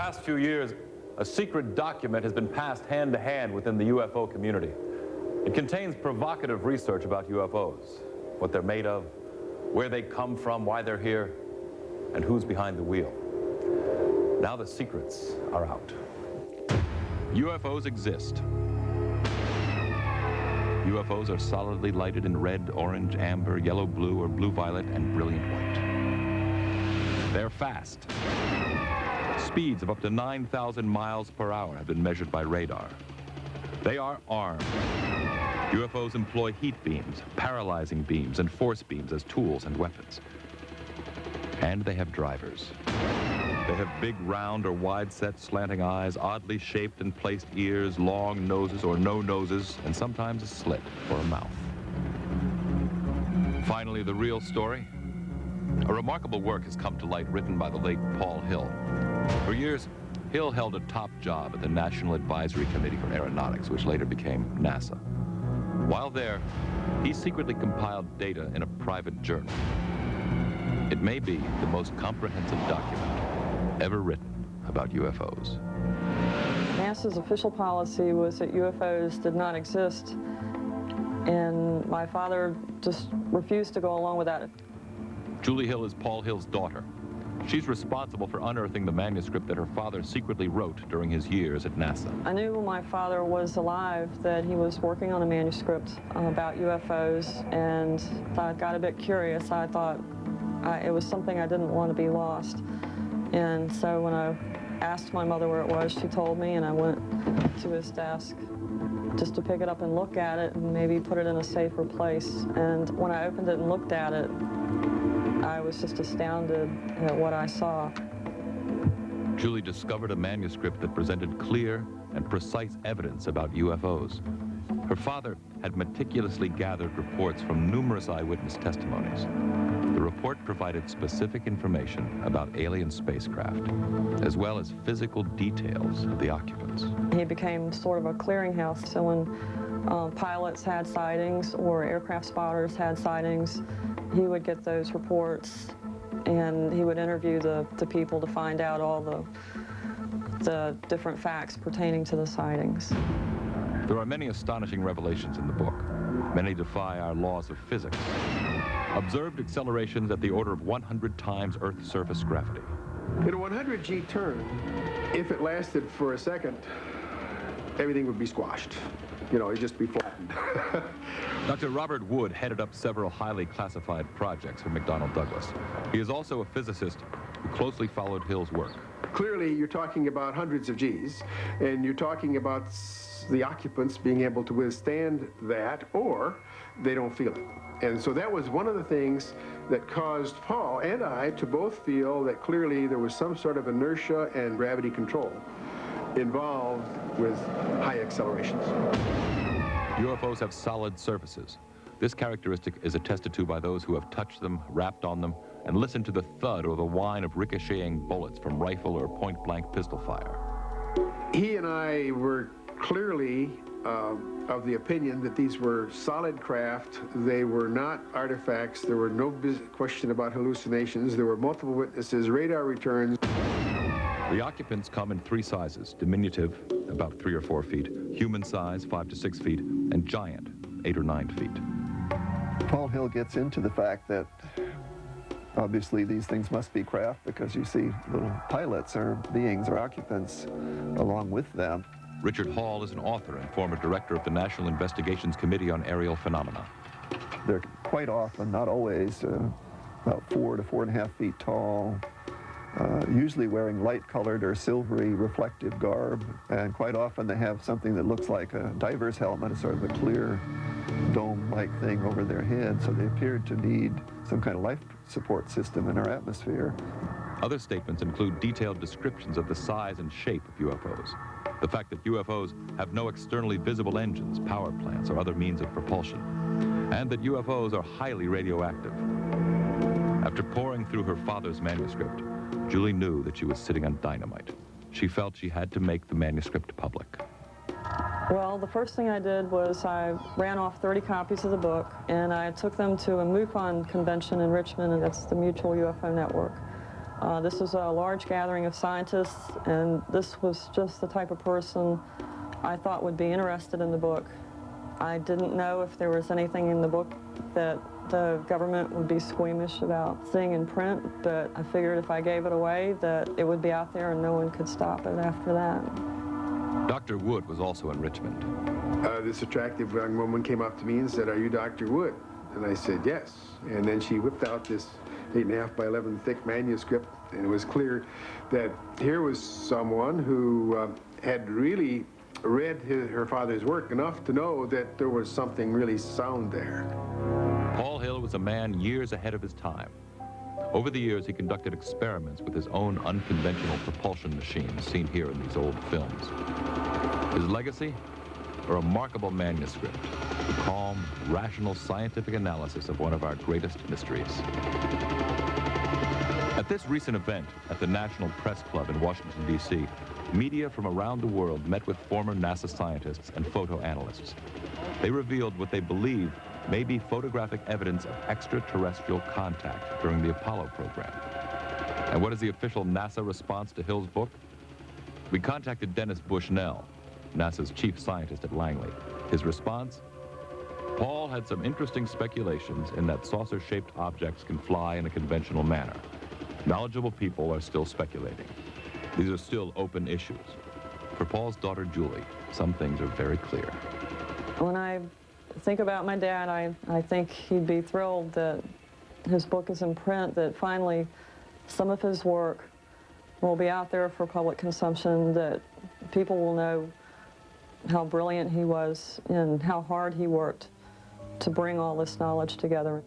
past few years, a secret document has been passed hand to hand within the UFO community. It contains provocative research about UFOs, what they're made of, where they come from, why they're here, and who's behind the wheel. Now the secrets are out. UFOs exist. UFOs are solidly lighted in red, orange, amber, yellow, blue, or blue-violet, and brilliant white. They're fast. Speeds of up to 9,000 miles per hour have been measured by radar. They are armed. UFOs employ heat beams, paralyzing beams, and force beams as tools and weapons. And they have drivers. They have big, round, or wide-set slanting eyes, oddly shaped and placed ears, long noses or no noses, and sometimes a slit for a mouth. Finally, the real story. A remarkable work has come to light written by the late Paul Hill. For years, Hill held a top job at the National Advisory Committee for Aeronautics, which later became NASA. While there, he secretly compiled data in a private journal. It may be the most comprehensive document ever written about UFOs. NASA's official policy was that UFOs did not exist, and my father just refused to go along with that. Julie Hill is Paul Hill's daughter. She's responsible for unearthing the manuscript that her father secretly wrote during his years at NASA. I knew when my father was alive that he was working on a manuscript about UFOs, and I got a bit curious. I thought it was something I didn't want to be lost. And so when I asked my mother where it was, she told me, and I went to his desk just to pick it up and look at it and maybe put it in a safer place. And when I opened it and looked at it, I was just astounded at what I saw. Julie discovered a manuscript that presented clear and precise evidence about UFOs. Her father had meticulously gathered reports from numerous eyewitness testimonies. The report provided specific information about alien spacecraft, as well as physical details of the occupants. He became sort of a clearinghouse, so when pilots had sightings or aircraft spotters had sightings, he would get those reports and he would interview the people to find out all the different facts pertaining to the sightings. There are many astonishing revelations in the book. Many defy our laws of physics. Observed accelerations at the order of 100 times Earth's surface gravity. In a 100 G turn, if it lasted for a second, everything would be squashed. You know, it'd just be flattened. Dr. Robert Wood headed up several highly classified projects for McDonnell Douglas. He is also a physicist who closely followed Hill's work. Clearly, you're talking about hundreds of Gs, and you're talking about the occupants being able to withstand that, or they don't feel it. And so that was one of the things that caused Paul and I to both feel that clearly there was some sort of inertia and gravity control involved with high accelerations. UFOs have solid surfaces. This characteristic is attested to by those who have touched them, rapped on them, and listened to the thud or the whine of ricocheting bullets from rifle or point-blank pistol fire. He and I were clearly of the opinion that these were solid craft. They were not artifacts. There were no question about hallucinations. There were multiple witnesses, radar returns. The occupants come in three sizes: diminutive, about 3 or 4 feet, human size, 5 to 6 feet, and giant, 8 or 9 feet. Paul Hill gets into the fact that obviously these things must be craft because you see little pilots or beings or occupants along with them. Richard Hall is an author and former director of the National Investigations Committee on Aerial Phenomena. They're quite often, not always, about 4 to 4.5 feet tall, usually wearing light-colored or silvery reflective garb, and quite often they have something that looks like a diver's helmet, a sort of a clear dome-like thing over their head, so they appeared to need some kind of life support system in our atmosphere. Other statements include detailed descriptions of the size and shape of UFOs, the fact that UFOs have no externally visible engines, power plants, or other means of propulsion, and that UFOs are highly radioactive. After poring through her father's manuscript, Julie knew that she was sitting on dynamite. She felt she had to make the manuscript public. Well, the first thing I did was I ran off 30 copies of the book, and I took them to a MUFON convention in Richmond, and that's the Mutual UFO Network. This was a large gathering of scientists, and this was just the type of person I thought would be interested in the book. I didn't know if there was anything in the book that the government would be squeamish about seeing in print, but I figured if I gave it away that it would be out there and no one could stop it after that. Dr. Wood was also in Richmond. This attractive young woman came up to me and said, "Are you Dr. Wood?" And I said, "Yes." And then she whipped out this 8.5 by 11 thick manuscript, and it was clear that here was someone who had really read her father's work enough to know that there was something really sound there. Paul Hill was a man years ahead of his time. Over the years, he conducted experiments with his own unconventional propulsion machines seen here in these old films. His legacy? A remarkable manuscript, the calm, rational scientific analysis of one of our greatest mysteries. At this recent event at the National Press Club in Washington, D.C., media from around the world met with former NASA scientists and photo analysts. They revealed what they believe may be photographic evidence of extraterrestrial contact during the Apollo program. And what is the official NASA response to Hill's book? We contacted Dennis Bushnell, NASA's chief scientist at Langley. His response? Paul had some interesting speculations in that saucer-shaped objects can fly in a conventional manner. Knowledgeable people are still speculating. These are still open issues. For Paul's daughter, Julie, some things are very clear. When I think about my dad, I think he'd be thrilled that his book is in print, that finally some of his work will be out there for public consumption, that people will know how brilliant he was and how hard he worked to bring all this knowledge together.